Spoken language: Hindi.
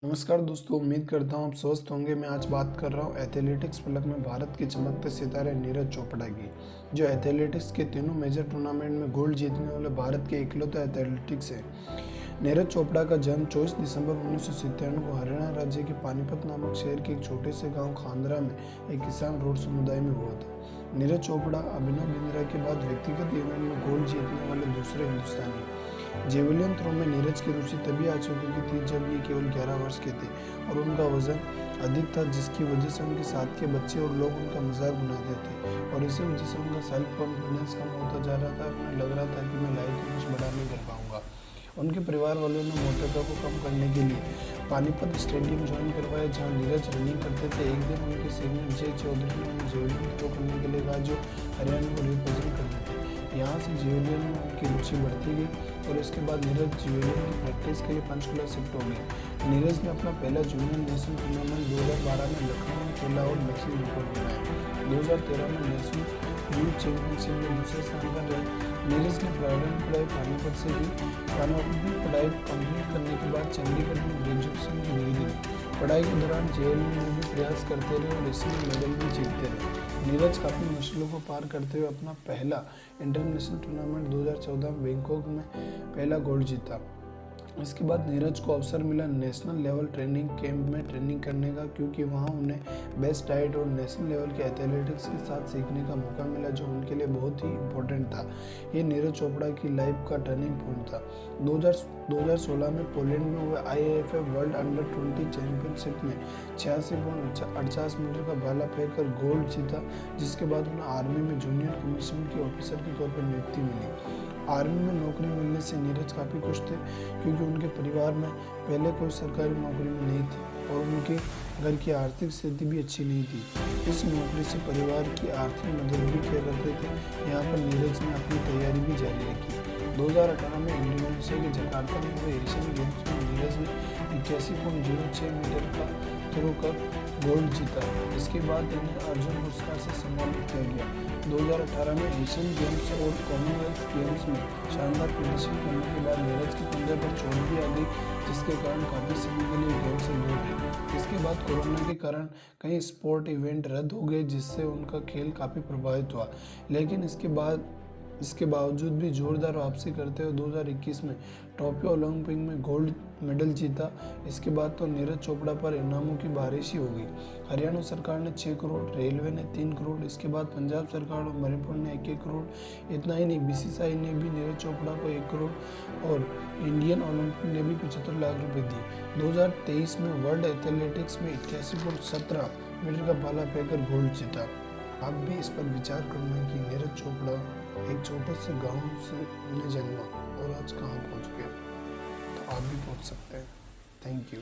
नमस्कार दोस्तों, उम्मीद करता हूँ आप स्वस्थ होंगे। मैं आज बात कर रहा हूँ एथलेटिक्स फलक में भारत के चमकते सितारे नीरज चोपड़ा की, जो एथलेटिक्स के तीनों मेजर टूर्नामेंट में गोल्ड जीतने वाले भारत के इकलौते एथलेटिक्स हैं। नीरज चोपड़ा का जन्म 24 दिसंबर 1997 को हरियाणा राज्य के पानीपत नामक शहर के एक छोटे से गांव खांदरा में एक किसान रोड समुदाय में हुआ था। नीरज चोपड़ा अभिनव बिंद्रा के बाद व्यक्तिगत इवेंट में गोल्ड जीतने वाले दूसरे हिंदुस्तानी। जेवलिन थ्रो में नीरज की रुचि तभी आ चुकी थी जब ये केवल 11 वर्ष के थे और उनका वजन अधिक था, जिसकी वजह से उनके साथ के बच्चे और लोग उनका मजाक बनाते थे और इसी वजह से उनका सेल्फ कॉन्फिडेंस कम होता जा रहा था। उन्हें लग रहा था कि मैं लाइफ में कुछ बड़ा नहीं कर पाऊंगा। उनके परिवार वालों ने मोटापा को कम करने के लिए पानीपत स्टेडियम ज्वाइन करवाया, जहां नीरज रनिंग करते थे। एक दिन उनके सीनियर जे चौधरी ने उन्हें जेवलिन थ्रो करने के लिए कहा, जो हरियाणा को रिप्रेजेंट करते थे। यहाँ से जेवलिन में उनकी रुचि बढ़ती गई और इसके बाद नीरज जेवलिन की प्रैक्टिस के लिए पंचकुला शिफ्ट हो गए। नीरज ने अपना पहला जूनियर नेशनल टूर्नामेंट 2012 में लखनऊ में खेला और मैक्सिमम रिकॉर्ड बनाया। 2013 में नेशनल यूथ चैंपियनशिप में दूसरे स्थान पर रहे। नीरज ने प्रारंभिक पढ़ाई पानीपत से की। प्रारंभिक पढ़ाई कंप्लीट करने के बाद चंडीगढ़ में ग्रेजुएशन की डिग्री ली। पढ़ाई के दौरान जेएलयू में भी प्रयास करते रहे और इसमें मेडल भी जीतते रहे। नीरज काफ़ी मुश्किलों को पार करते हुए अपना पहला इंटरनेशनल टूर्नामेंट 2014 में बैंकॉक में पहला गोल्ड जीता। इसके बाद नीरज को अवसर मिला नेशनल लेवल ट्रेनिंग कैंप में ट्रेनिंग करने का, क्योंकि वहां उन्हें बेस्ट डाइट और नेशनल लेवल के एथलेटिक्स के साथ सीखने का मौका मिला, जो उनके लिए बहुत ही इम्पोर्टेंट था। ये नीरज चोपड़ा की लाइफ का टर्निंग पॉइंट था। 2016 में पोलैंड में हुए IAAF वर्ल्ड अंडर 20 चैंपियनशिप में 86.48 मीटर का भाला फेंककर गोल्ड जीता, जिसके बाद उन्हें आर्मी में जूनियर कमीशन के ऑफिसर के तौर पर नियुक्ति मिली। आर्मी में नौकरी मिलने से नीरज काफ़ी खुश थे, क्योंकि उनके परिवार में पहले कोई सरकारी नौकरी में नहीं थी और उनके घर की आर्थिक स्थिति भी अच्छी नहीं थी। इस नौकरी से परिवार की आर्थिक मदद भी किया करते थे। यहाँ पर नीरज ने अपनी तैयारी भी जारी रखी। 2018 में इंडोनेशिया के जकार्ता में हुए एशियन गेम्स में नीरज ने 81.06 मीटर का थ्रो कर गोल्ड जीता। इसके बाद इन्हें अर्जुन पुरस्कार से सम्मानित किया गया। 2018 में एशियन गेम्स और कॉमनवेल्थ गेम्स में शानदार प्रदर्शन करने के बाद नीरज के कंधे पर चोट भी आ गई, जिसके कारण काफी समय के लिए गेम से दूर रहे। इसके बाद कोरोना के कारण कई स्पोर्ट इवेंट रद्द हो गए, जिससे उनका खेल काफी प्रभावित हुआ। लेकिन इसके बावजूद भी जोरदार वापसी करते हुए 2021 में टोक्यो ओलंपिक में गोल्ड मेडल जीता। इसके बाद तो नीरज चोपड़ा पर इनामों की बारिश ही हो गई। हरियाणा सरकार ने 6 करोड़, रेलवे ने 3 करोड़, इसके बाद पंजाब सरकार और मणिपुर ने 1-1 करोड़। इतना ही नहीं, BCCI ने भी नीरज चोपड़ा को 1 करोड़ और इंडियन ओलंपिक ने भी 75 लाख रुपए दिए। 2023 में वर्ल्ड एथलेटिक्स में 81.17 मीटर का भाला फेंककर गोल्ड जीता। आप भी इस पर विचार करना कि नीरज चोपड़ा एक छोटे से गांव से जन्मा और आज कहाँ पहुँच गया, तो आप भी पहुँच सकते हैं। Thank you.